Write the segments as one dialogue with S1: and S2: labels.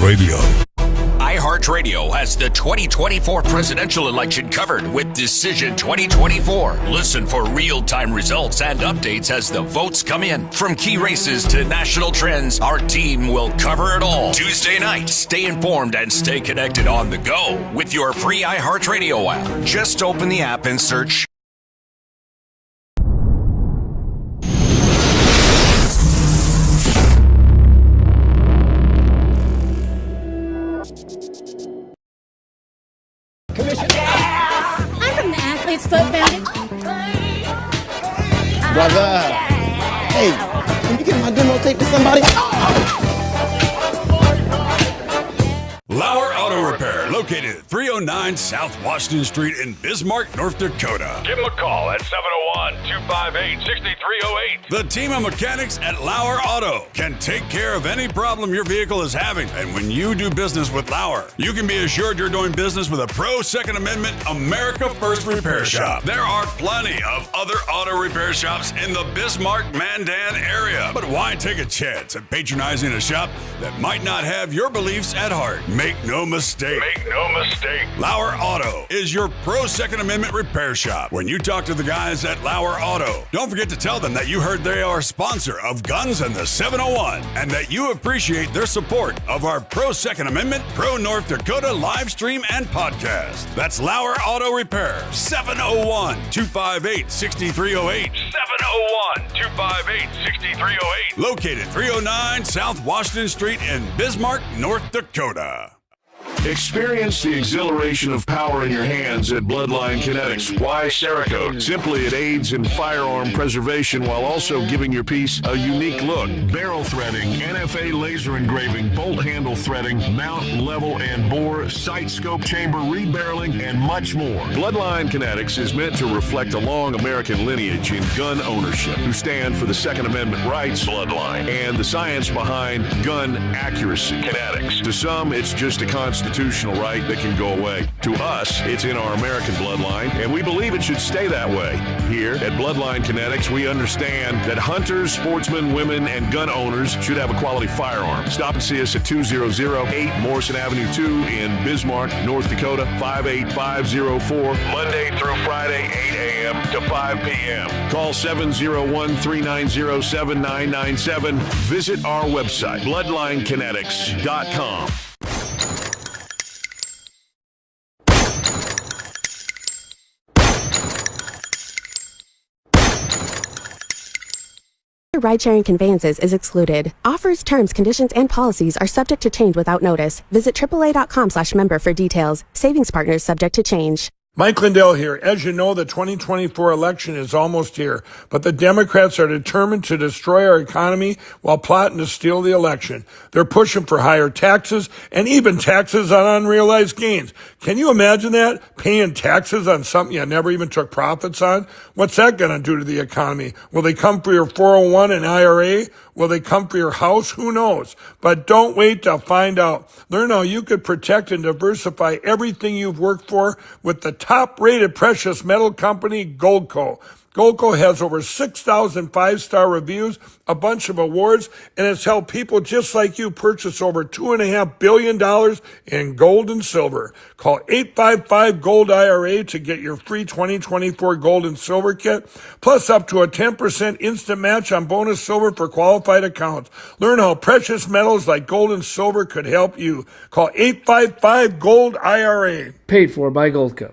S1: iHeartRadio.
S2: iHeartRadio has the 2024 presidential election covered with Decision 2024. Listen for real-time results and updates as the votes come in. From key races to national trends, our team will cover it all. Tuesday night, stay informed and stay connected on the go with your free iHeartRadio app. Just open the app and search
S3: I'm from the Athlete's Foot Bandit.
S4: Brother, hey, can you get my demo tape to somebody?
S5: Lauer Auto Repair, located at 309 South Washington Street in Bismarck, North Dakota.
S6: Give them a call at 701-258-6308.
S5: The team of mechanics at Lauer Auto can take care of any problem your vehicle is having. And when you do business with Lauer, you can be assured you're doing business with a pro Second Amendment America First repair shop. There are plenty of other auto repair shops in the Bismarck-Mandan area. But why take a chance at patronizing a shop that might not have your beliefs at heart? Make no mistake. Lauer Auto is your pro Second Amendment repair shop. When you talk to the guys at Lauer Auto, don't forget to tell them that you heard they are a sponsor of Guns and the 701 and that you appreciate their support of our pro Second Amendment, pro North Dakota live stream and podcast. That's Lauer Auto Repair, 701-258-6308.
S6: 701-258-6308.
S5: Located 309 South Washington Street in Bismarck, North Dakota.
S7: Experience the exhilaration of power in your hands at Bloodline Kinetics. Why Cerakote? Simply, it aids in firearm preservation while also giving your piece a unique look. Barrel threading, NFA laser engraving, bolt handle threading, mount, level, and bore, sight scope chamber rebarreling, and much more. Bloodline Kinetics is meant to reflect a long American lineage in gun ownership, who stand for the Second Amendment rights, Bloodline, and the science behind gun accuracy. Kinetics. To some, it's just a constitutional right that can go away. To us, it's in our American bloodline, and we believe it should stay that way. Here at Bloodline Kinetics, we understand that hunters, sportsmen, women, and gun owners should have a quality firearm. Stop and see us at 2008 Morrison Avenue 2 in Bismarck, North Dakota, 58504, Monday through Friday, 8 a.m. to 5 p.m. Call 701-390-7997. Visit our website, bloodlinekinetics.com.
S8: Ride-sharing conveyances is excluded. Offers, terms, conditions, and policies are subject to change without notice. Visit AAA.com/member for details. Savings partners subject to change.
S9: Mike Lindell here. As you know, the 2024 election is almost here, but the Democrats are determined to destroy our economy while plotting to steal the election. They're pushing for higher taxes and even taxes on unrealized gains. Can you imagine that? Paying taxes on something you never even took profits on? What's that going to do to the economy? Will they come for your 401 and IRA? Will they come for your house? Who knows? But don't wait to find out. Learn how you could protect and diversify everything you've worked for with the top-rated precious metal company, Goldco. Goldco has over 6,000 five-star reviews, a bunch of awards, and it's helped people just like you purchase over $2.5 billion in gold and silver. Call 855-GOLD-IRA to get your free 2024 gold and silver kit, plus up to a 10% instant match on bonus silver for qualified accounts. Learn how precious metals like gold and silver could help you. Call 855-GOLD-IRA.
S10: Paid for by Goldco.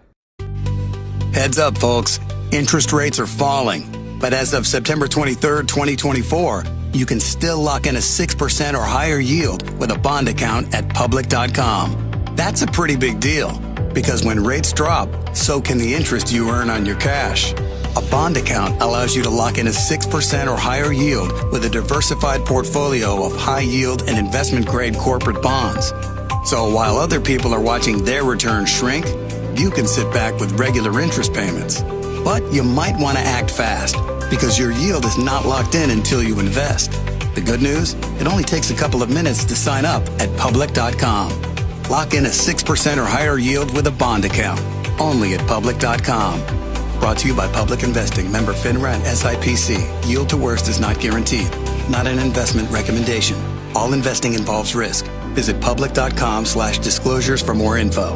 S11: Heads up, folks. Interest rates are falling, but as of September 23rd, 2024, you can still lock in a 6% or higher yield with a bond account at public.com. That's a pretty big deal, because when rates drop, so can the interest you earn on your cash. A bond account allows you to lock in a 6% or higher yield with a diversified portfolio of high yield and investment grade corporate bonds. So while other people are watching their returns shrink, you can sit back with regular interest payments. But you might want to act fast, because your yield is not locked in until you invest. The good news? It only takes a couple of minutes to sign up at public.com. Lock in a 6% or higher yield with a bond account, only at public.com. Brought to you by Public Investing, member FINRA and SIPC. Yield to worst is not guaranteed. Not an investment recommendation. All investing involves risk. Visit public.com/disclosures for more info.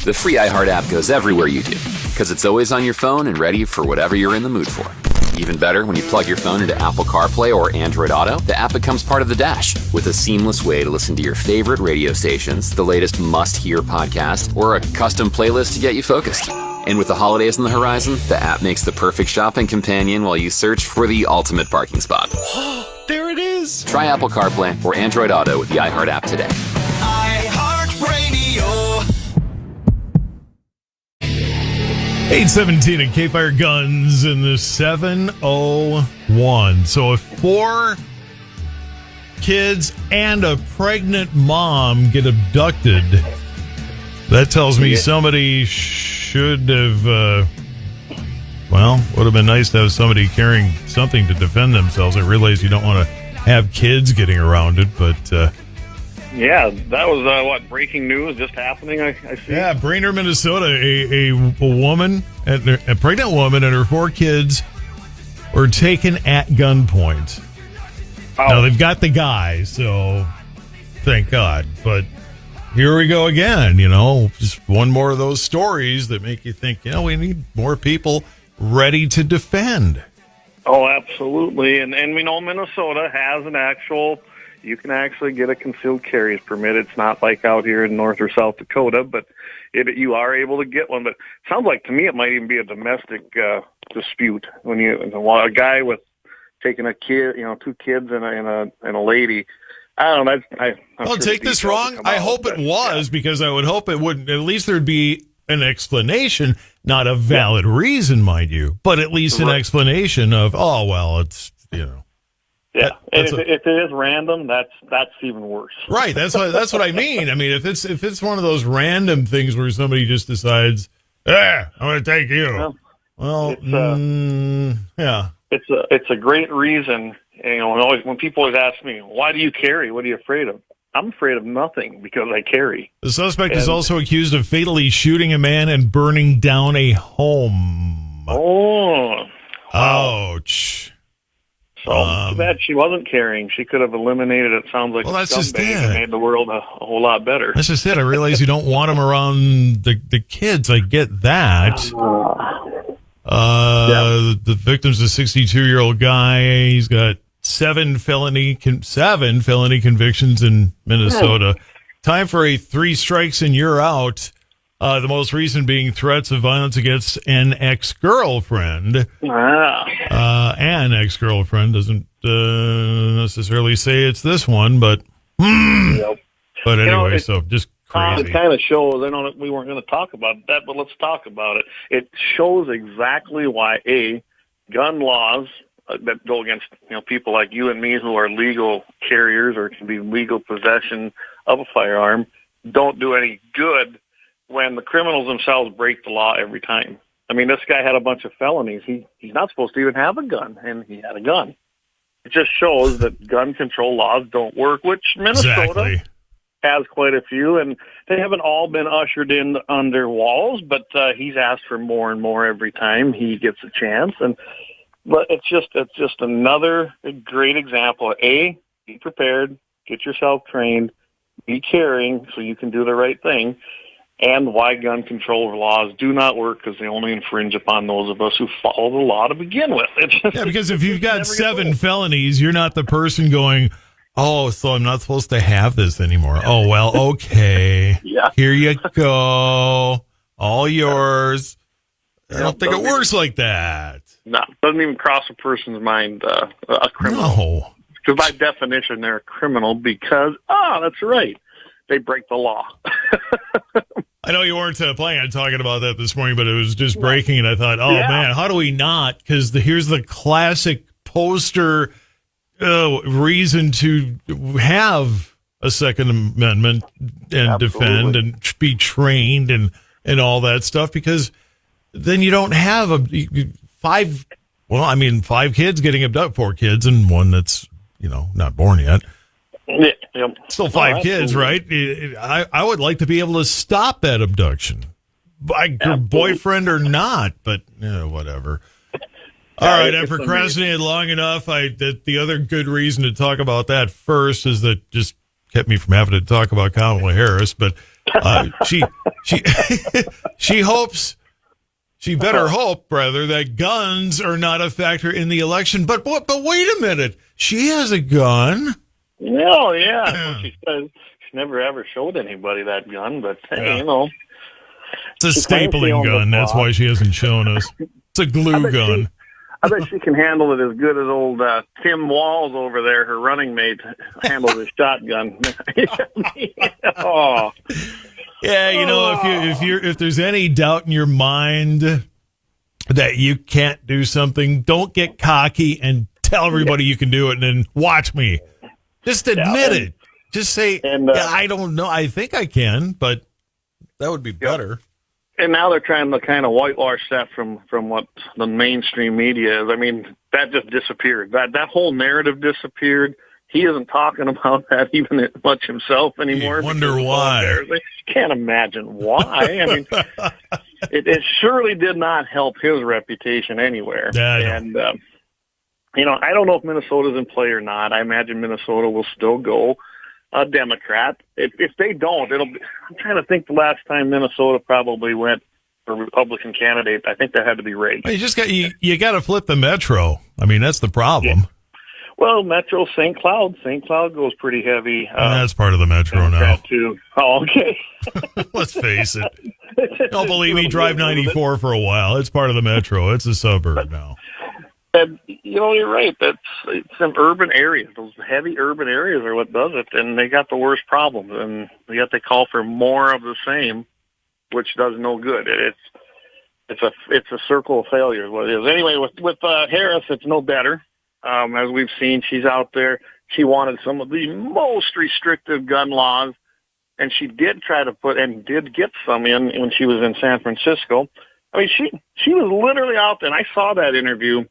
S1: The free iHeart app goes everywhere you do, because it's always on your phone and ready for whatever you're in the mood for. Even better, when you plug your phone into Apple CarPlay or Android Auto, the app becomes part of the dash with a seamless way to listen to your favorite radio stations, the latest must-hear podcast, or a custom playlist to get you focused. And with the holidays on the horizon, the app makes the perfect shopping companion while you search for the ultimate parking spot.
S6: There it is!
S1: Try Apple CarPlay or Android Auto with the iHeart app today.
S6: iHeartRadio.
S10: 817 and KFYR Guns in the 701. So if 4 kids and a pregnant mom get abducted, that tells me somebody should have, would have been nice to have somebody carrying something to defend themselves. I realize you don't want to have kids getting around it, but...
S12: yeah, that was, breaking news just happening, I see.
S10: Yeah, Brainerd, Minnesota, a woman, a pregnant woman and her 4 kids were taken at gunpoint. Oh. Now, they've got the guy, so thank God. But here we go again, just one more of those stories that make you think, we need more people ready to defend.
S12: Oh, absolutely. And we know Minnesota has an actual... You can actually get a concealed carry permit. It's not like out here in North or South Dakota, but you are able to get one. But it sounds like to me it might even be a domestic dispute when a guy with taking a kid, 2 kids and a lady. I don't know.
S10: I'll take this wrong. I hope it was because I would hope it wouldn't. At least there'd be an explanation, not a valid reason, mind you, but at least an explanation of it's
S12: Yeah, and if it is random, that's even worse.
S10: Right, that's what I mean. I mean, if it's one of those random things where somebody just decides, I'm going to take you.
S12: It's a great reason. And, when people always ask me, "Why do you carry? What are you afraid of?" I'm afraid of nothing because I carry.
S10: The suspect is also accused of fatally shooting a man and burning down a home.
S12: Oh, wow.
S10: Ouch.
S12: So too bad she wasn't carrying. She could have eliminated it. Sounds like
S10: that's just it.
S12: And made the world a whole lot better.
S10: That's just it. I realize you don't want them around the kids. I get that. The victim's a 62-year-old guy. He's got 7 felony convictions in Minnesota. Time for a 3 strikes and you're out. The most recent being threats of violence against an ex-girlfriend. An ex-girlfriend doesn't necessarily say it's this one, but but anyway, so just crazy.
S12: It kind of shows. I know that we weren't going to talk about that, but let's talk about it. It shows exactly why gun laws that go against people like you and me who are legal carriers or can be legal possession of a firearm don't do any good when the criminals themselves break the law every time. I mean, this guy had a bunch of felonies. He's not supposed to even have a gun, and he had a gun. It just shows that gun control laws don't work, which Minnesota has quite a few, and they haven't all been ushered in under walls, but he's asked for more and more every time he gets a chance. But it's just another great example. Be prepared, get yourself trained, be caring so you can do the right thing. And why gun control laws do not work because they only infringe upon those of us who follow the law to begin with.
S10: Because if you've got 7 felonies, you're not the person going, so I'm not supposed to have this anymore. Oh, well, okay. Here you go. All yours. I don't think it works like that.
S12: No, it doesn't even cross a person's mind, a criminal.
S10: No.
S12: Because by definition, they're a criminal because, that's right, they break the law.
S10: I know you weren't planning on talking about that this morning, but it was just breaking, and I thought, man, how do we not? Because here's the classic poster reason to have a Second Amendment and defend and be trained and all that stuff, because then you don't have 5 kids getting abducted, 4 kids, and one that's, not born yet. Still 5 kids, right? I would like to be able to stop that abduction, by your boyfriend or not, but whatever. All right, I procrastinated long enough. The other good reason to talk about that first is that just kept me from having to talk about Kamala Harris. But she better hope, rather, that guns are not a factor in the election. But wait a minute, she has a gun.
S12: Oh yeah, she says she never ever showed anybody that gun. But hey,
S10: it's a stapling gun. That's why she hasn't shown us. It's a glue gun.
S12: I bet she can handle it as good as old Tim Walls over there, her running mate, handles his shotgun. Oh.
S10: Yeah, if there's any doubt in your mind that you can't do something, don't get cocky and tell everybody you can do it and then watch me. Just admit it. Just say, I don't know. I think I can, but that would be better.
S12: And now they're trying to kind of whitewash that from what the mainstream media is. I mean, that just disappeared. That whole narrative disappeared. He isn't talking about that even much himself anymore.
S10: You wonder why.
S12: Can't imagine why. I mean, it surely did not help his reputation anywhere. And, I don't know if Minnesota's in play or not. I imagine Minnesota will still go a Democrat. If they don't, I'm trying to think the last time Minnesota probably went for a Republican candidate. I think that had to be Reagan.
S10: You got to flip the Metro. I mean, that's the problem.
S12: Yeah. Well, Metro St. Cloud goes pretty heavy.
S10: That's part of the Metro now.
S12: Too. Oh, okay.
S10: Let's face it. Don't believe me, drive 94 for a while. It's part of the Metro. It's a suburb now.
S12: And, you're right. It's some urban areas. Those heavy urban areas are what does it, and they got the worst problems. And yet they call for more of the same, which does no good. It's a circle of failure is what it is. Anyway, with Harris, it's no better. As we've seen, she's out there. She wanted some of the most restrictive gun laws, and she did try to did get some in when she was in San Francisco. I mean, she was literally out there, and I saw that interview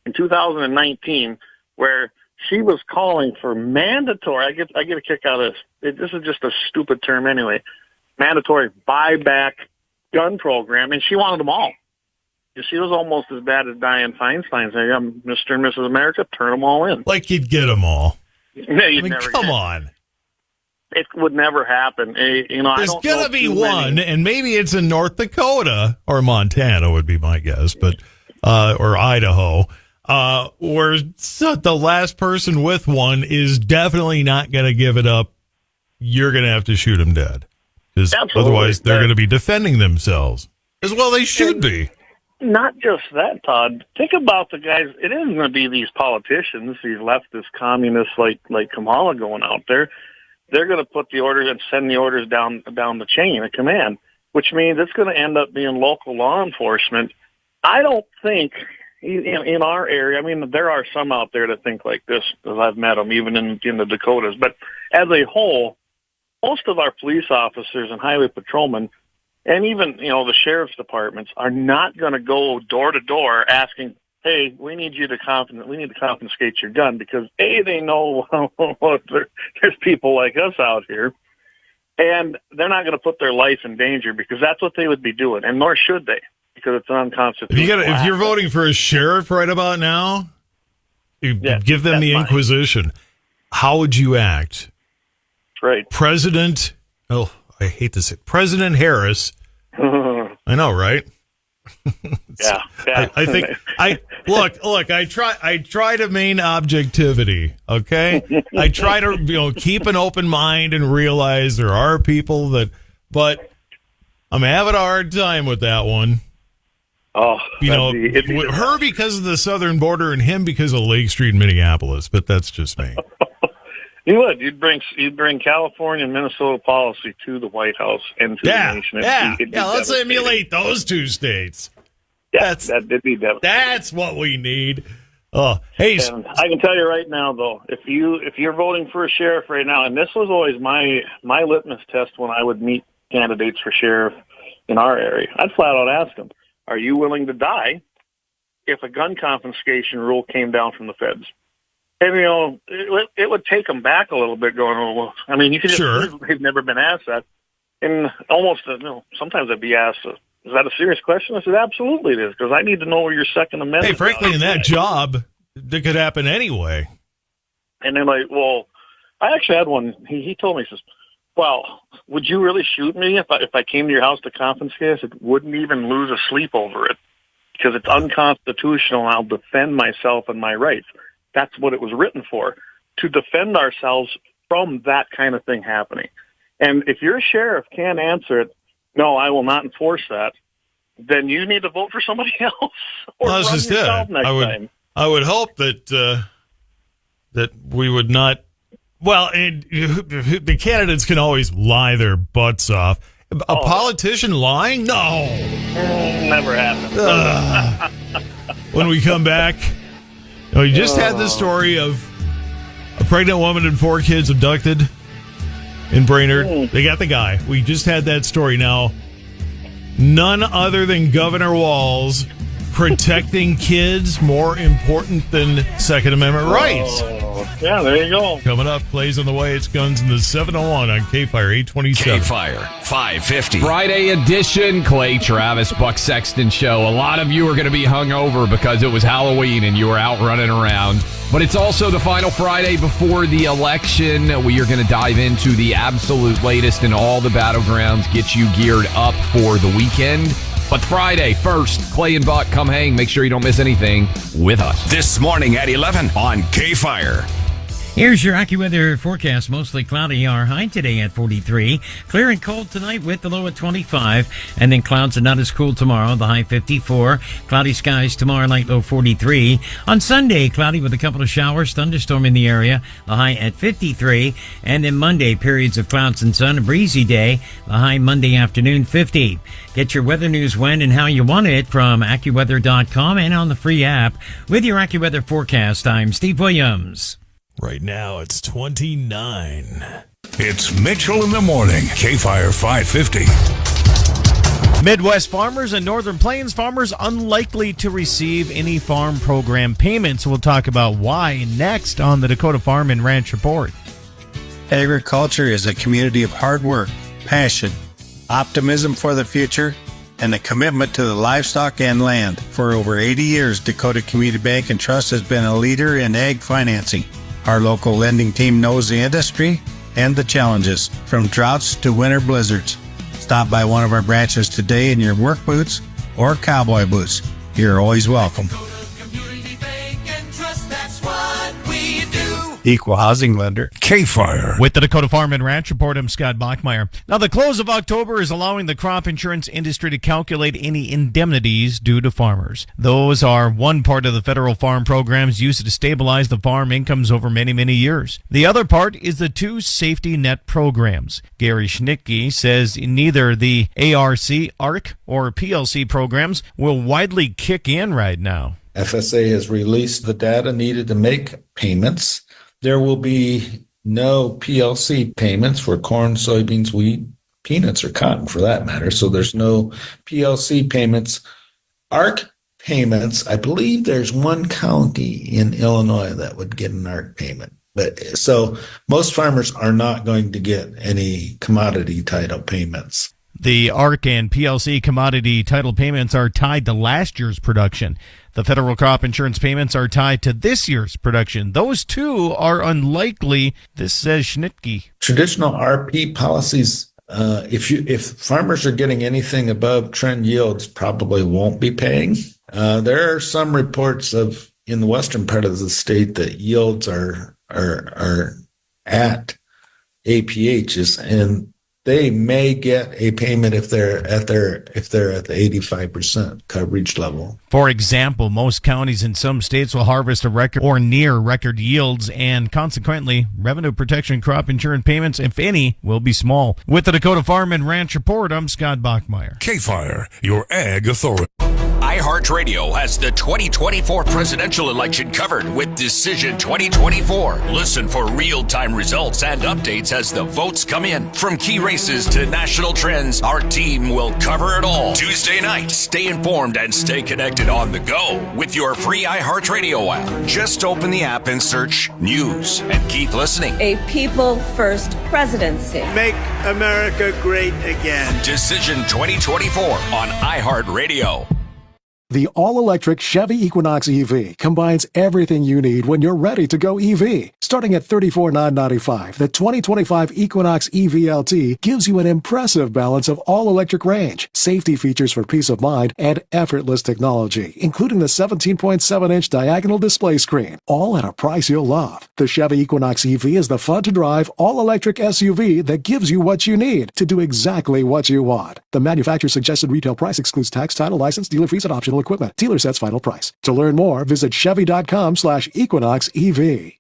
S12: in 2019 where she was calling for mandatory. I get a kick out of this. This is just a stupid term anyway. Mandatory buyback gun program, and she wanted them all. She was almost as bad as Dianne Feinstein saying, Mr. and Mrs. America, turn them all in.
S10: Like you'd get them all.
S12: No, you'd never
S10: come on.
S12: It would never happen.
S10: There's going to be one, and maybe it's in North Dakota or Montana would be my guess, but or Idaho, where the last person with one is definitely not going to give it up. You're going to have to shoot them dead. Because otherwise they're going to be defending themselves. As well they should be.
S12: Not just that, Todd. Think about the guys. It isn't going to be these politicians, these leftist communists like Kamala going out there. They're going to put the orders and send the orders down the chain of command, which means it's going to end up being local law enforcement. I don't think in our area, I mean, there are some out there that think like this, as I've met them, even in the Dakotas. But as a whole, most of our police officers and highway patrolmen, and even, the sheriff's departments are not going to go door to door asking, hey, we need to confiscate your gun because they know there's people like us out here. And they're not going to put their life in danger because that's what they would be doing. And nor should they, because it's an unconstitutional act.
S10: If you're voting for a sheriff right about now, give them the Inquisition. How would you act?
S12: Right.
S10: President Harris. I know, right?
S12: Yeah.
S10: I think look, I try to maintain objectivity, okay? I try to keep an open mind and realize there are people but I'm having a hard time with that one.
S12: Oh,
S10: her because of the southern border and him because of Lake Street in Minneapolis, but that's just me.
S12: You would. You'd bring California and Minnesota policy to the White House and to the nation.
S10: Let's emulate those two states.
S12: Yeah, that'd be devastating.
S10: That's what we need. Oh, hey!
S12: And I can tell you right now, though, if you're voting for a sheriff right now, and this was always my litmus test when I would meet candidates for sheriff in our area, I'd flat out ask them, "Are you willing to die if a gun confiscation rule came down from the feds?" And, it would take them back a little bit going, well, I mean, you could just, they've never been asked that. And almost, sometimes I'd be asked, is that a serious question? I said, absolutely it is, because I need to know where your Second Amendment.
S10: Hey, frankly, in that job, that could happen anyway.
S12: And they're like, well, I actually had one. He told me, he says, well, would you really shoot me if I came to your house to confiscate? I said, wouldn't even lose a sleep over it, because it's unconstitutional. And I'll defend myself and my rights. That's what it was written for, to defend ourselves from that kind of thing happening. And if your sheriff can't answer it, no, I will not enforce that, then you need to vote for somebody else or run yourself next time.
S10: I would hope that that we would not. Well, the candidates can always lie their butts off. A politician lying? No.
S12: Never happened.
S10: When we come back, we just had the story of a pregnant woman and 4 kids abducted in Brainerd. They got the guy. We just had that story. Now, none other than Governor Walz protecting kids more important than Second Amendment rights.
S12: Yeah, there you go.
S10: Coming up, plays on the way. It's Guns in the 701 on KFYR 827.
S2: KFYR 550.
S13: Friday edition, Clay Travis, Buck Sexton show. A lot of you are going to be hungover because it was Halloween and you were out running around. But it's also the final Friday before the election. We are going to dive into the absolute latest in all the battlegrounds, get you geared up for the weekend. But Friday, first, Clay and Buck, come hang. Make sure you don't miss anything with us.
S2: This morning at 11 on KFYR.
S14: Here's your AccuWeather forecast. Mostly cloudy. Our high today at 43. Clear and cold tonight with the low at 25. And then clouds are not as cool tomorrow. The high 54. Cloudy skies tomorrow night, low 43. On Sunday, cloudy with a couple of showers. Thunderstorm in the area. The high at 53. And then Monday, periods of clouds and sun. A breezy day. The high Monday afternoon, 50. Get your weather news when and how you want it from AccuWeather.com and on the free app. With your AccuWeather forecast, I'm Steve Williams.
S10: Right now, it's 29.
S5: It's Mitchell in the Morning, KFYR 550.
S6: Midwest farmers and Northern Plains farmers unlikely to receive any farm program payments. We'll talk about why next on the Dakota Farm and Ranch Report.
S15: Agriculture is a community of hard work, passion, optimism for the future, and a commitment to the livestock and land. For over 80 years, Dakota Community Bank and Trust has been a leader in ag financing. Our local lending team knows the industry and the challenges, from droughts to winter blizzards. Stop by one of our branches today in your work boots or cowboy boots. You're always welcome. Equal housing lender.
S5: KFYR.
S6: With the Dakota Farm and Ranch Report, I'm Scott Bachmeyer. Now, the close of October is allowing the crop insurance industry to calculate any indemnities due to farmers. Those are one part of the federal farm programs used to stabilize the farm incomes over many, many years. The other part is the 2 safety net programs. Gary Schnittke says neither the ARC, or PLC programs will widely kick in right now.
S16: FSA has released the data needed to make payments. There will be no PLC payments for corn, soybeans, wheat, peanuts, or cotton for that matter. So there's no PLC payments. ARC payments, I believe there's one county in Illinois that would get an ARC payment. But so most farmers are not going to get any commodity title payments.
S6: The ARC and PLC commodity title payments are tied to last year's production. The federal crop insurance payments are tied to this year's production. Those two are unlikely, this says Schnittke.
S16: Traditional RP policies, if farmers are getting anything above trend yields, probably won't be paying. There are some reports of in the western part of the state that yields are at APHs, and they may get a payment if they're at the 85% coverage level.
S6: For example, most counties in some states will harvest a record or near record yields, and consequently, revenue protection crop insurance payments, if any, will be small. With the Dakota Farm and Ranch Report, I'm Scott Bachmeyer.
S5: KFYR, your ag authority.
S2: iHeartRadio has the 2024 presidential election covered with Decision 2024. Listen for real-time results and updates as the votes come in. From key races to national trends, our team will cover it all. Tuesday night, stay informed and stay connected on the go with your free iHeartRadio app. Just open the app and search News and keep listening.
S17: A people-first presidency.
S18: Make America great again.
S2: Decision 2024 on iHeartRadio.
S19: The all-electric Chevy Equinox EV combines everything you need when you're ready to go EV. Starting at $34,995, the 2025 Equinox EV-LT gives you an impressive balance of all-electric range, safety features for peace of mind, and effortless technology, including the 17.7-inch diagonal display screen, all at a price you'll love. The Chevy Equinox EV is the fun-to-drive, all-electric SUV that gives you what you need to do exactly what you want. The manufacturer's suggested retail price excludes tax, title, license, dealer fees, and optional equipment. Dealer sets final price. To learn more, visit Chevy.com/Equinox EV.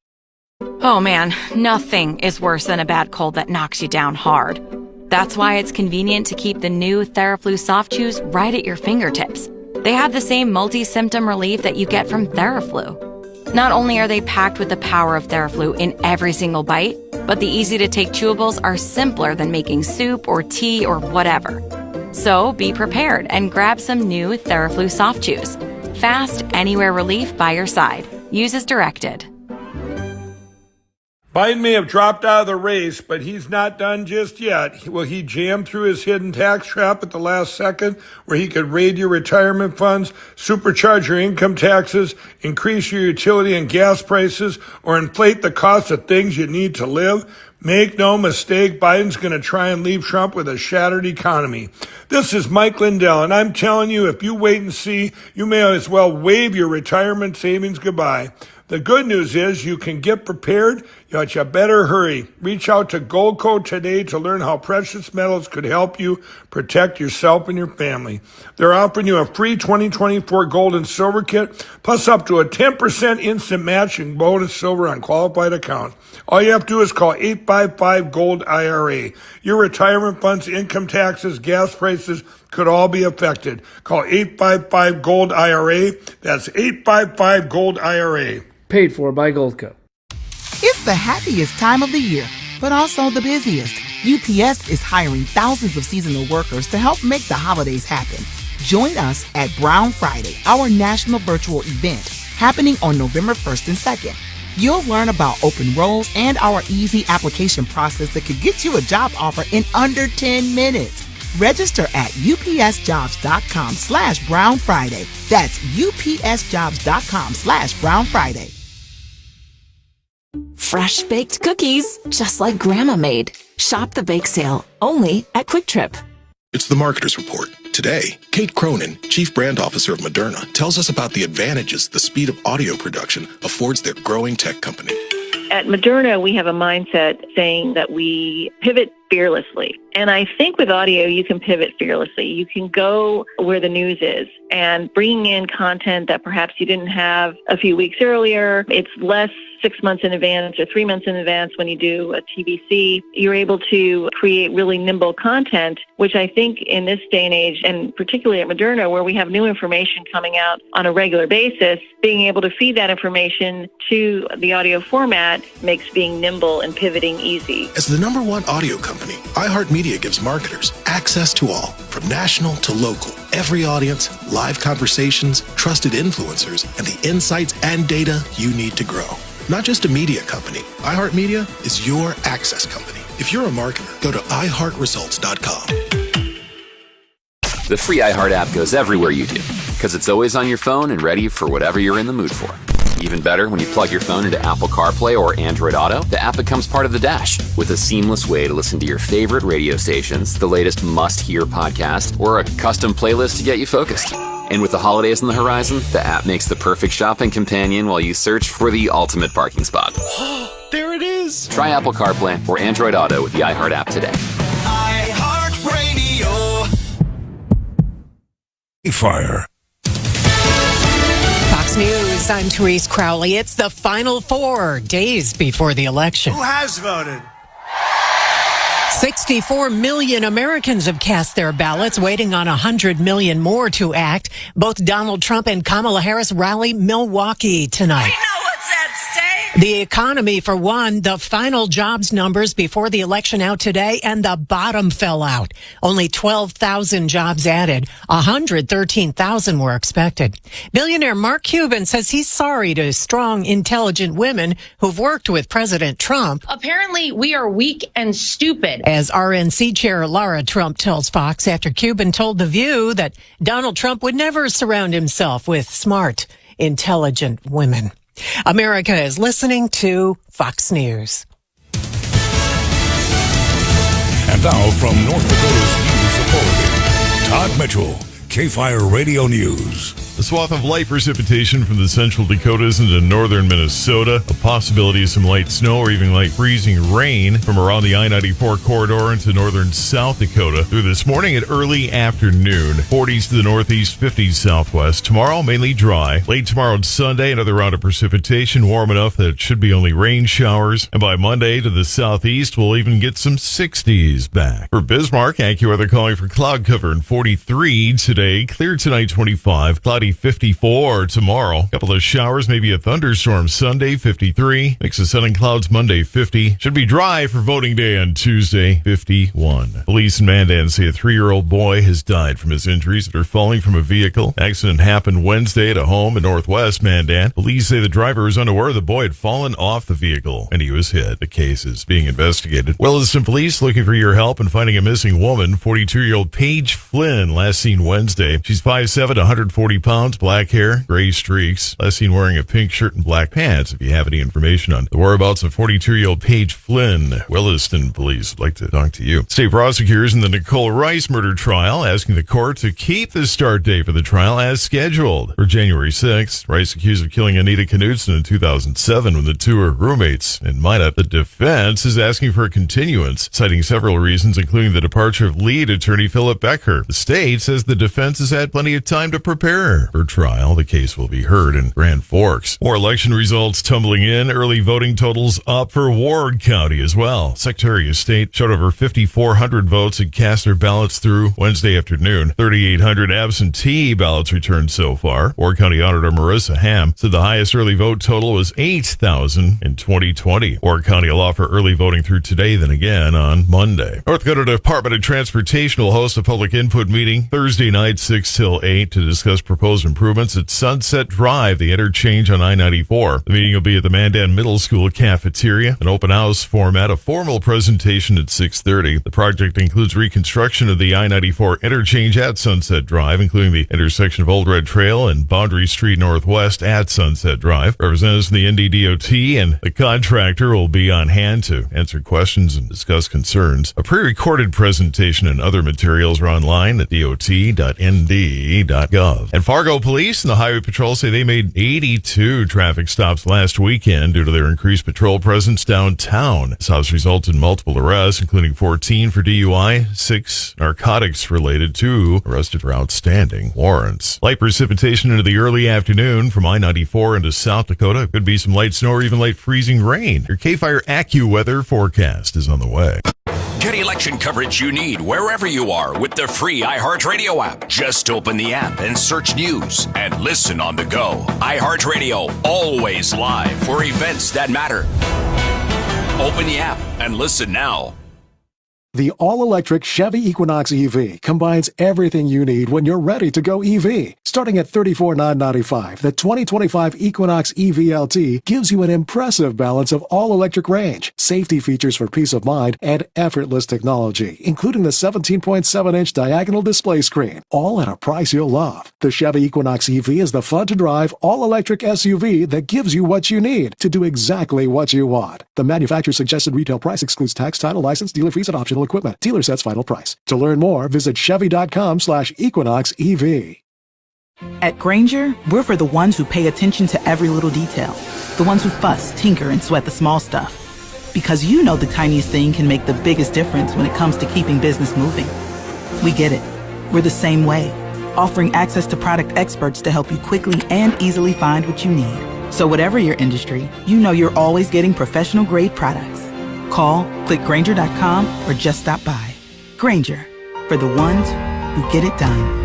S20: Oh man, nothing is worse than a bad cold that knocks you down hard. That's why it's convenient to keep the new Theraflu soft chews right at your fingertips. They have the same multi-symptom relief that you get from Theraflu. Not only are they packed with the power of Theraflu in every single bite, but the easy-to-take chewables are simpler than making soup or tea or whatever. So be prepared and grab some new Theraflu soft chews. Fast, anywhere relief by your side. Use as directed.
S9: Biden may have dropped out of the race, but he's not done just yet. Will he jam through his hidden tax trap at the last second where he could raid your retirement funds, supercharge your income taxes, increase your utility and gas prices, or inflate the cost of things you need to live? Make no mistake, Biden's going to try and leave Trump with a shattered economy. This is Mike Lindell, and I'm telling you, if you wait and see, you may as well wave your retirement savings goodbye. The good news is you can get prepared, but you better hurry. Reach out to Goldco today to learn how precious metals could help you protect yourself and your family. They're offering you a free 2024 gold and silver kit, plus up to a 10% instant match in gold and silver on qualified accounts. All you have to do is call 855-GOLD-IRA. Your retirement funds, income taxes, gas prices could all be affected. Call 855-GOLD-IRA. That's 855-GOLD-IRA.
S21: Paid for by Goldco.
S22: It's the happiest time of the year, but also the busiest. UPS is hiring thousands of seasonal workers to help make the holidays happen. Join us at Brown Friday, our national virtual event, happening on November 1st and 2nd. You'll learn about open roles and our easy application process that could get you a job offer in under 10 minutes. Register at upsjobs.com/Brown Friday. That's upsjobs.com/Brown Friday.
S23: Fresh baked cookies, just like Grandma made. Shop the bake sale, only at Quick Trip.
S24: It's the Marketer's Report. Today, Kate Cronin, Chief Brand Officer of Moderna, tells us about the advantages the speed of audio production affords their growing tech company.
S25: At Moderna, we have a mindset saying that we pivot fearlessly. And I think with audio, you can pivot fearlessly. You can go where the news is and bringing in content that perhaps you didn't have a few weeks earlier. It's less 6 months in advance or 3 months in advance when you do a TVC. You're able to create really nimble content, which I think in this day and age, and particularly at Moderna, where we have new information coming out on a regular basis, being able to feed that information to the audio format makes being nimble and pivoting easy.
S24: As the #1 audio company, iHeartMedia gives marketers access to all, from national to local, every audience, live conversations, trusted influencers, and the insights and data you need to grow. Not just a media company, iHeartMedia is your access company. If you're a marketer, go to iHeartResults.com.
S1: The free iHeart app goes everywhere you do, because it's always on your phone and ready for whatever you're in the mood for. Even better, when you plug your phone into Apple CarPlay or Android Auto, the app becomes part of the dash with a seamless way to listen to your favorite radio stations, the latest must-hear podcast, or a custom playlist to get you focused. And with the holidays on the horizon, the app makes the perfect shopping companion while you search for the ultimate parking spot.
S10: There it is!
S1: Try Apple CarPlay or Android Auto with the iHeart app today.
S2: iHeartRadio.
S5: KFYR.
S26: Fox News, I'm Therese Crowley. It's the final 4 days before the election.
S18: Who has voted?
S26: 64 million Americans have cast their ballots, waiting on 100 million more to act. Both Donald Trump and Kamala Harris rally Milwaukee tonight.
S3: We know what's at stake.
S26: The economy, for one, the final jobs numbers before the election out today, and the bottom fell out. Only 12,000 jobs added. 113,000 were expected. Billionaire Mark Cuban says he's sorry to strong, intelligent women who've worked with President Trump.
S3: Apparently, we are weak and stupid.
S26: As RNC chair Laura Trump tells Fox after Cuban told The View that Donald Trump would never surround himself with smart, intelligent women. America is listening to Fox News.
S5: And now from North Dakota's News Authority, Todd Mitchell, KFYR Radio News.
S10: A swath of light precipitation from the central Dakotas into northern Minnesota. A possibility of some light snow or even light freezing rain from around the I-94 corridor into northern South Dakota through this morning at early afternoon. 40s to the northeast, 50s southwest. Tomorrow, mainly dry. Late tomorrow and Sunday, another round of precipitation, warm enough that it should be only rain showers. And by Monday to the southeast, we'll even get some 60s back. For Bismarck, AccuWeather calling for cloud cover in 43 today. Clear tonight, 25. Cloudy 54 tomorrow. Couple of showers, maybe a thunderstorm Sunday, 53. Mix of sun and clouds Monday, 50. Should be dry for voting day on Tuesday, 51. Police in Mandan say a 3-year-old boy has died from his injuries after falling from a vehicle. Accident happened Wednesday at a home in northwest Mandan. Police say the driver was unaware the boy had fallen off the vehicle and he was hit. The case is being investigated. Williston police looking for your help in finding a missing woman. 42-year-old Paige Flynn, last seen Wednesday. She's 5'7", 140 pounds, black hair, gray streaks. Last seen wearing a pink shirt and black pants. If you have any information on the whereabouts of 42-year-old Paige Flynn, Williston police would like to talk to you. State prosecutors in the Nicole Rice murder trial asking the court to keep the start date for the trial as scheduled for January 6th. Rice accused of killing Anita Knudsen in 2007 when the two were roommates in Minot. The defense is asking for a continuance, citing several reasons, including the departure of lead attorney Philip Becker. The state says the defense has had plenty of time to prepare for trial. The case will be heard in Grand Forks. More election results tumbling in. Early voting totals up for Ward County as well. Secretary of State showed over 5,400 votes had cast their ballots through Wednesday afternoon. 3,800 absentee ballots returned so far. Ward County Auditor Marissa Ham said the highest early vote total was 8,000 in 2020. Ward County will offer early voting through today, then again on Monday. North Dakota Department of Transportation will host a public input meeting Thursday night, 6 till 8, to discuss proposed improvements at Sunset Drive, the interchange on I-94. The meeting will be at the Mandan Middle School cafeteria, an open house format, a formal presentation at 6:30. The project includes reconstruction of the I-94 interchange at Sunset Drive, including the intersection of Old Red Trail and Boundary Street Northwest at Sunset Drive. Representatives from the NDDOT and the contractor will be on hand to answer questions and discuss concerns. A pre-recorded presentation and other materials are online at dot.nd.gov. And Fargo Police and the Highway Patrol say they made 82 traffic stops last weekend due to their increased patrol presence downtown. Stops resulted in multiple arrests, including 14 for DUI, 6 narcotics related, 2 arrested for outstanding warrants. Light precipitation into the early afternoon from I-94 into South Dakota. Could be some light snow or even light freezing rain. Your KFYR AccuWeather forecast is on the way.
S2: Get election coverage you need wherever you are with the free iHeartRadio app. Just open the app and search news and listen on the go. iHeartRadio, always live for events that matter. Open the app and listen now.
S19: The all-electric Chevy Equinox EV combines everything you need when you're ready to go EV. Starting at $34,995, the 2025 Equinox EV-LT gives you an impressive balance of all-electric range, safety features for peace of mind, and effortless technology, including the 17.7-inch diagonal display screen, all at a price you'll love. The Chevy Equinox EV is the fun-to-drive, all-electric SUV that gives you what you need to do exactly what you want. The manufacturer's suggested retail price excludes tax, title, license, dealer fees, and optional equipment. Dealer sets final price. To learn more, visit Chevy.com/Equinox EV.
S22: At Grainger, we're for the ones who pay attention to every little detail. The ones who fuss, tinker, and sweat the small stuff. Because you know the tiniest thing can make the biggest difference when it comes to keeping business moving. We get it. We're the same way. Offering access to product experts to help you quickly and easily find what you need. So whatever your industry, you know you're always getting professional-grade products. Call, click Grainger.com, or just stop by. Grainger, for the ones who get it done.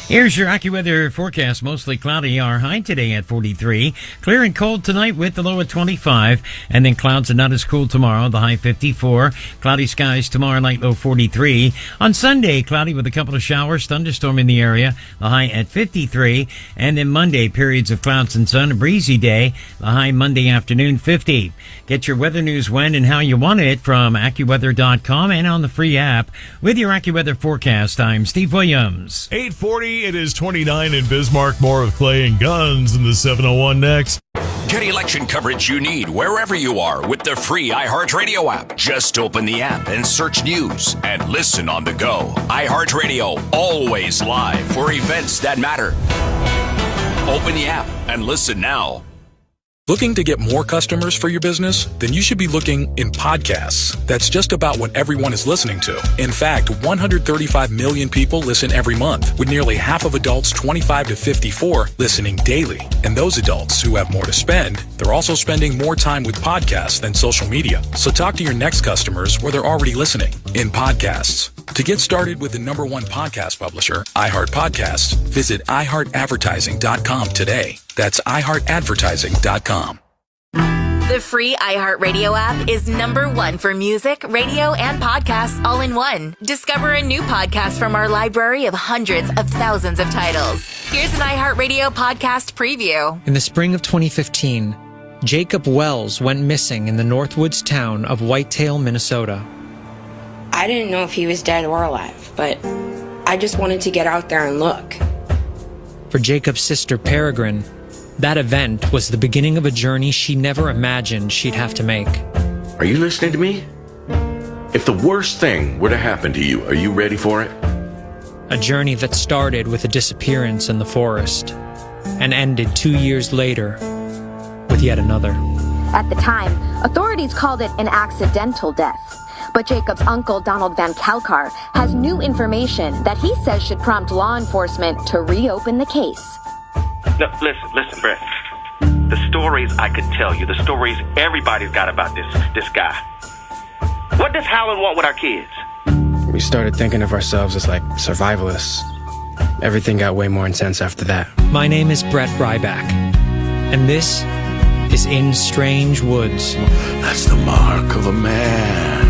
S14: Here's your AccuWeather forecast. Mostly cloudy. Our high today at 43. Clear and cold tonight with the low at 25. And then clouds and not as cool tomorrow. The high 54. Cloudy skies tomorrow night, low 43. On Sunday, cloudy with a couple of showers. Thunderstorm in the area. The high at 53. And then Monday, periods of clouds and sun. A breezy day. The high Monday afternoon, 50. Get your weather news when and how you want it from AccuWeather.com and on the free app. With your AccuWeather forecast, I'm Steve Williams.
S10: 8:40. It is 29 in Bismarck. More of Clay and Guns in the 701 next.
S2: Get election coverage you need wherever you are with the free iHeartRadio app. Just open the app and search news and listen on the go. iHeartRadio, always live for events that matter. Open the app and listen now.
S4: Looking to get more customers for your business? Then you should be looking in podcasts. That's just about what everyone is listening to. In fact, 135 million people listen every month, with nearly half of adults 25 to 54 listening daily. And those adults who have more to spend, they're also spending more time with podcasts than social media. So talk to your next customers where they're already listening in podcasts. To get started with the #1 podcast publisher, iHeart Podcasts, visit iHeartAdvertising.com today. That's iHeartAdvertising.com.
S7: The free iHeartRadio app is #1 for music, radio, and podcasts all in one. Discover a new podcast from our library of hundreds of thousands of titles. Here's an iHeartRadio podcast preview.
S8: In the spring of 2015, Jacob Wells went missing in the Northwoods town of Whitetail, Minnesota.
S11: I didn't know if he was dead or alive, but I just wanted to get out there and look.
S8: For Jacob's sister, Peregrine, that event was the beginning of a journey she never imagined she'd have to make.
S12: Are you listening to me? If the worst thing were to happen to you, are you ready for it?
S8: A journey that started with a disappearance in the forest and ended 2 years later with yet another.
S21: At the time, authorities called it an accidental death. But Jacob's uncle, Donald Van Kalkar, has new information that he says should prompt law enforcement to reopen the case.
S27: No, listen, Brett. The stories I could tell you, the stories everybody's got about this guy. What does Howland want with our kids?
S28: We started thinking of ourselves as like survivalists. Everything got way more intense after that.
S8: My name is Brett Ryback, and this is In Strange Woods.
S12: That's the mark of a man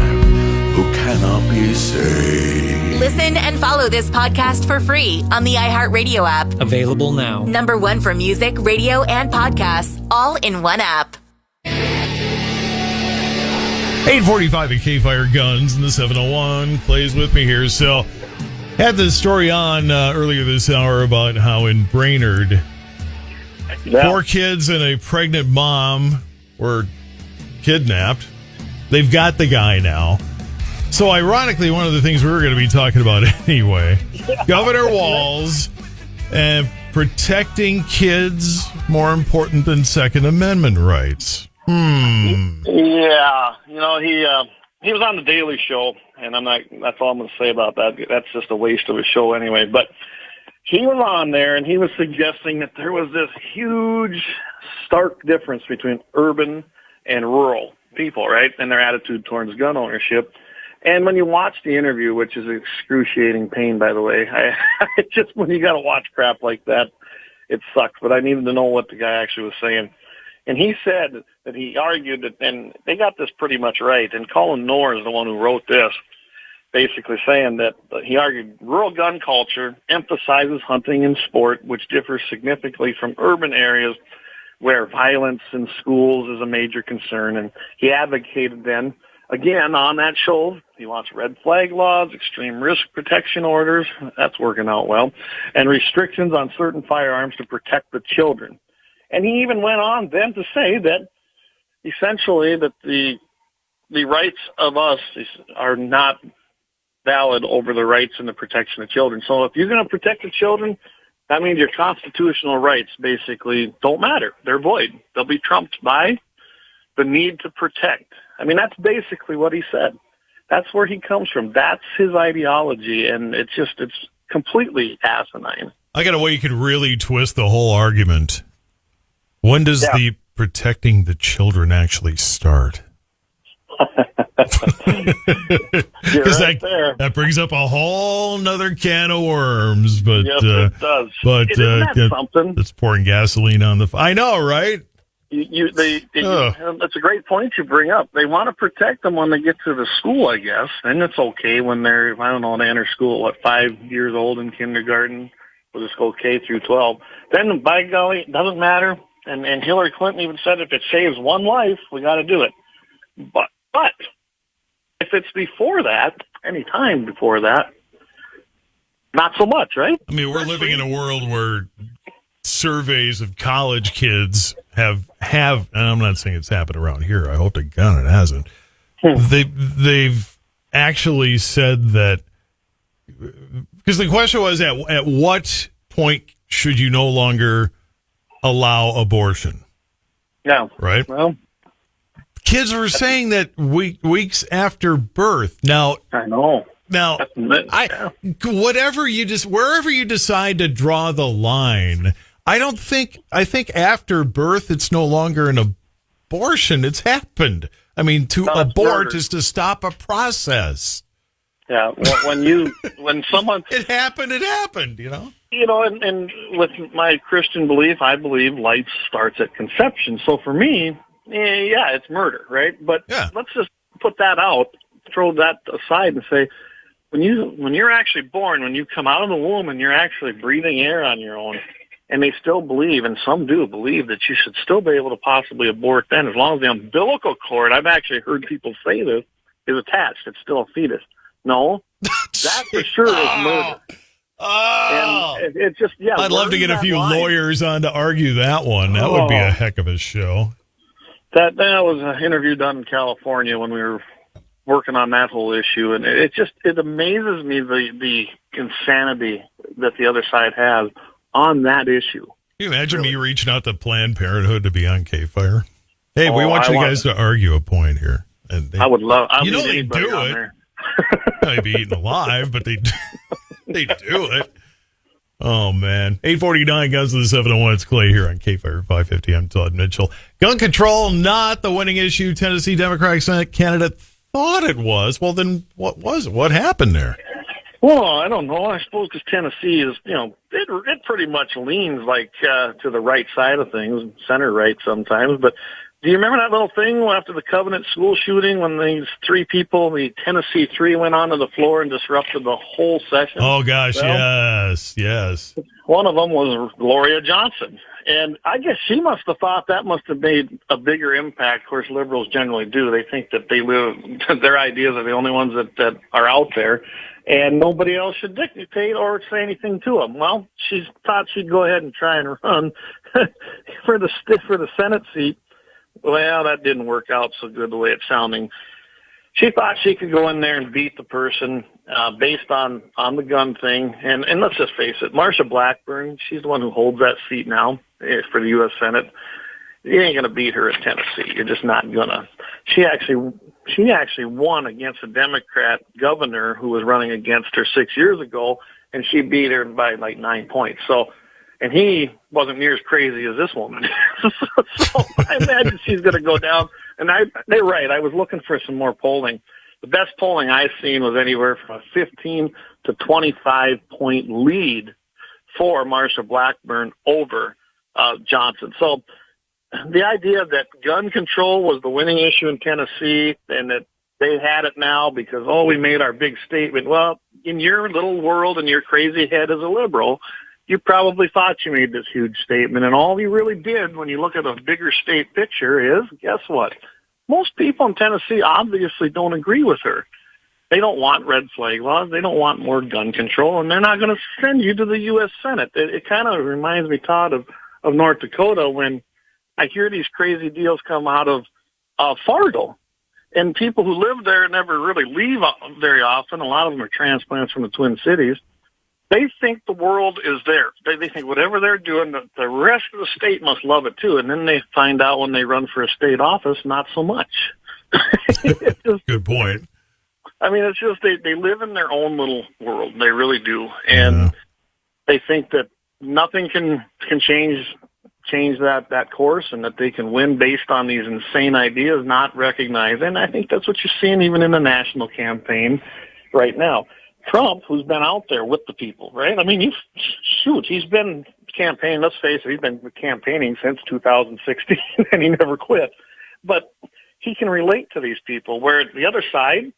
S12: who cannot be saved.
S7: Listen and follow this podcast for free on the iHeartRadio app.
S8: Available now.
S7: #1 for music, radio, and podcasts, all in one app.
S10: 8:45 at KFYR Guns in the 701. Plays with me here. So, had this story on earlier this hour about how in Brainerd, 4 kids and a pregnant mom were kidnapped. They've got the guy now. So, ironically, one of the things we were going to be talking about anyway, Governor Walz and protecting kids more important than Second Amendment rights.
S29: Yeah, he was on the Daily Show, and that's all I'm going to say about that. That's just a waste of a show anyway. But he was on there, and he was suggesting that there was this huge, stark difference between urban and rural people, right, and their attitude towards gun ownership. And when you watch the interview, which is excruciating pain, by the way, just when you got to watch crap like that, it sucks. But I needed to know what the guy actually was saying. And he said that he argued that, and they got this pretty much right, and Colin Knorr is the one who wrote this, basically saying that he argued rural gun culture emphasizes hunting and sport, which differs significantly from urban areas where violence in schools is a major concern. And he advocated then, again, on that show, he wants red flag laws, extreme risk protection orders, that's working out well, and restrictions on certain firearms to protect the children. And he even went on then to say that essentially that the rights of us are not valid over the rights and the protection of children. So if you're going to protect the children, that means your constitutional rights basically don't matter. They're void. They'll be trumped by the need to protect. I mean, that's basically what he said. That's where he comes from. That's his ideology, and it's completely asinine.
S10: I got a way you could really twist the whole argument. When does the protecting the children actually start? Because that brings up a whole nother can of worms. But
S29: yes, it does.
S10: But
S29: isn't that something?
S10: It's pouring gasoline on the. I know, right?
S29: That's a great point you bring up. They want to protect them when they get to the school, I guess, and it's okay when they're, I don't know, they enter school at 5 years old in kindergarten. We'll just go K through 12. Then, by golly, it doesn't matter. And Hillary Clinton even said if it saves one life, we got to do it. But if it's before that, any time before that, not so much, right?
S10: I mean, we're living in a world where surveys of college kids have, and I'm not saying it's happened around here. I hope to God it hasn't. They've actually said that, because the question was at what point should you no longer allow abortion?
S29: Yeah.
S10: Right?
S29: Well,
S10: kids were saying that weeks after birth. Now,
S29: I know.
S10: Now, wherever you decide to draw the line, I think after birth it's no longer an abortion. It's happened. I mean, to abort is to stop a process.
S29: Yeah, when someone
S10: it happened, you know.
S29: You know, and with my Christian belief, I believe life starts at conception. So for me, yeah, it's murder, right? But let's just put that out, throw that aside, and say, when you're actually born, when you come out of the womb and you're actually breathing air on your own, and they still believe, and some do believe, that you should still be able to possibly abort then, as long as the umbilical cord, I've actually heard people say this, is attached. It's still a fetus. No, that for sure is murder.
S10: Oh,
S29: and it's just,
S10: I'd love to get a few lawyers on to argue that one. That would be a heck of a show.
S29: That was an interview done in California when we were working on that whole issue, and it amazes me the insanity that the other side has on that issue.
S10: Can you imagine me reaching out to Planned Parenthood to be on KFYR? Hey, we want you guys to argue a point here. And
S29: I would love.
S10: They do it. They'd be eaten alive, but they do it. Oh, man. 849 Guns to the 701. It's Clay here on KFYR 550. I'm Todd Mitchell. Gun control, not the winning issue Tennessee Democratic Senate candidate thought it was. Well, then what was it? What happened there?
S29: Well, I don't know. I suppose because Tennessee is, it pretty much leans like to the right side of things, center right sometimes. But do you remember that little thing after the Covenant school shooting when these three people, the Tennessee three, went onto the floor and disrupted the whole session?
S10: Oh, gosh, yes.
S29: One of them was Gloria Johnson. And I guess she must have thought that must have made a bigger impact. Of course, liberals generally do. They think that their ideas are the only ones that are out there, and nobody else should dictate or say anything to them. Well, she thought she'd go ahead and try and run for the Senate seat. Well, that didn't work out so good the way it's sounding. She thought she could go in there and beat the person based on the gun thing. And let's just face it, Marsha Blackburn, she's the one who holds that seat now for the U.S. Senate. You ain't going to beat her in Tennessee. You're just not going to. She actually won against a Democrat governor who was running against her 6 years ago, and she beat her by like 9 points. So, and he wasn't near as crazy as this woman. So I imagine she's going to go down. And they're right. I was looking for some more polling. The best polling I've seen was anywhere from a 15 to 25 point lead for Marsha Blackburn over Johnson. So the idea that gun control was the winning issue in Tennessee and that they had it now because, we made our big statement. Well, in your little world and your crazy head as a liberal, you probably thought you made this huge statement, and all you really did when you look at a bigger state picture is, guess what? Most people in Tennessee obviously don't agree with her. They don't want red flag laws. They don't want more gun control, and they're not going to send you to the U.S. Senate. It kind of reminds me, Todd, of North Dakota when I hear these crazy deals come out of Fargo. And people who live there never really leave very often. A lot of them are transplants from the Twin Cities. They think the world is there. They think whatever they're doing, the rest of the state must love it too. And then they find out when they run for a state office, not so much.
S10: Good point.
S29: I mean, it's just they live in their own little world. They really do. And they think that nothing can change change that course and that they can win based on these insane ideas not recognized. And I think that's what you're seeing even in the national campaign right now. Trump, who's been out there with the people, right? I mean, he's been campaigning, let's face it, he's been campaigning since 2016 and he never quit. But he can relate to these people, where the other side,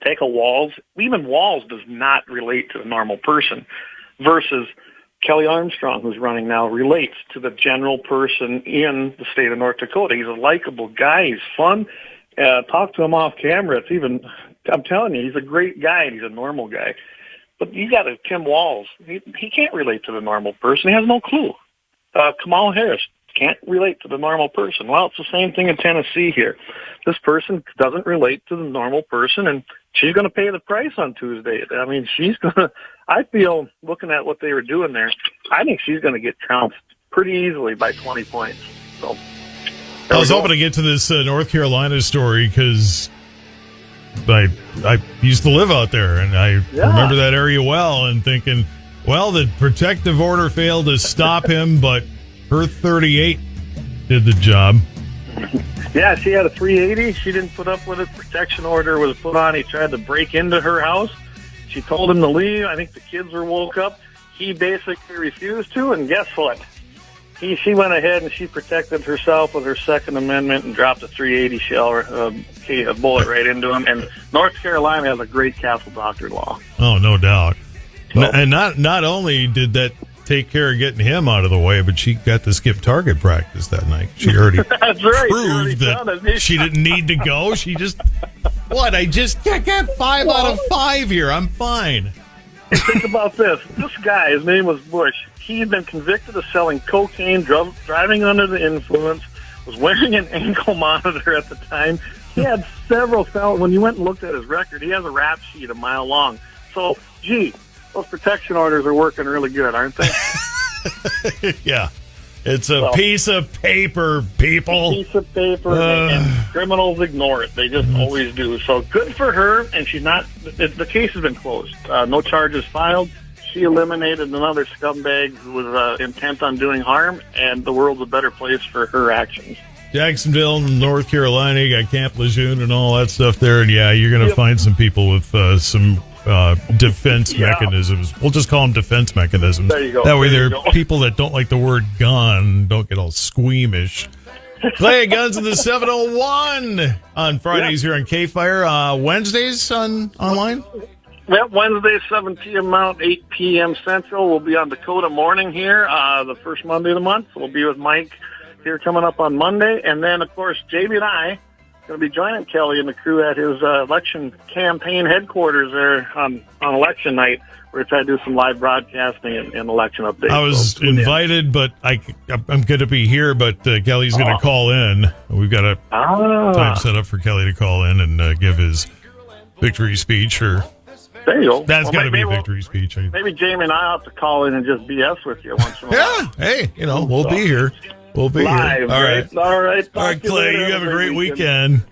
S29: take a Walz, even Walz does not relate to the normal person, versus Kelly Armstrong, who's running now, relates to the general person in the state of North Dakota. He's a likable guy. He's fun. Talk to him off camera. It's even, I'm telling you, he's a great guy. He's a normal guy. But you got Tim Walz. He can't relate to the normal person. He has no clue. Kamala Harris can't relate to the normal person. Well, it's the same thing in Tennessee here. This person doesn't relate to the normal person, and she's going to pay the price on Tuesday. I mean, she's going to, I feel, looking at what they were doing there, I think she's going to get trounced pretty easily by 20 points. So
S10: I was hoping to get to this North Carolina story because I used to live out there, and I remember that area well, and thinking, well, the protective order failed to stop him, but her 38 did the job.
S29: Yeah, she had a 380. She didn't put up with it. Protection order was put on. He tried to break into her house. She told him to leave. I think the kids were woke up. He basically refused to, and guess what? She went ahead and she protected herself with her Second Amendment and dropped a 380 shell, a bullet right into him. And North Carolina has a great castle doctrine law.
S10: Oh, no doubt. And not only did that take care of getting him out of the way, but she got to skip target practice that night. She already
S29: That's right.
S10: proved that she didn't need to go. She just, I got 5 out of 5 here. I'm fine.
S29: Think about this. This guy, his name was Bush. He had been convicted of selling cocaine, driving under the influence, was wearing an ankle monitor at the time. He had several felonies. When you went and looked at his record, he has a rap sheet a mile long. So, those protection orders are working really good, aren't they?
S10: Yeah. It's a piece of paper, people.
S29: Piece of paper, and criminals ignore it. They just always do. So good for her, and she's not, the case has been closed. No charges filed. She eliminated another scumbag who was intent on doing harm, and the world's a better place for her actions.
S10: Jacksonville, North Carolina, you got Camp Lejeune and all that stuff there, and you're going to find some people with some defense mechanisms. We'll just call them defense mechanisms.
S29: There you go.
S10: That way there are people that don't like the word gun, don't get all squeamish. Play Guns in the 701 on Fridays here on KFYR. Wednesdays online?
S29: Yep, Wednesday, 7 p.m. Mountain, 8 p.m. Central. We'll be on Dakota morning here, the first Monday of the month. We'll be with Mike here coming up on Monday. And then, of course, JB and I going to be joining Kelly and the crew at his election campaign headquarters there on election night. We're going to try to do some live broadcasting and election updates.
S10: I was invited, but I'm going to be here, but Kelly's going to call in. We've got a time set up for Kelly to call in and give his victory speech. Or
S29: there you go.
S10: That's got to be a victory speech.
S29: Maybe Jamie and I have to call in and just BS with you once in a while.
S10: Hey, we'll be here. We'll be
S29: live,
S10: here. All right.
S29: All right,
S10: Clay, you have a great weekend.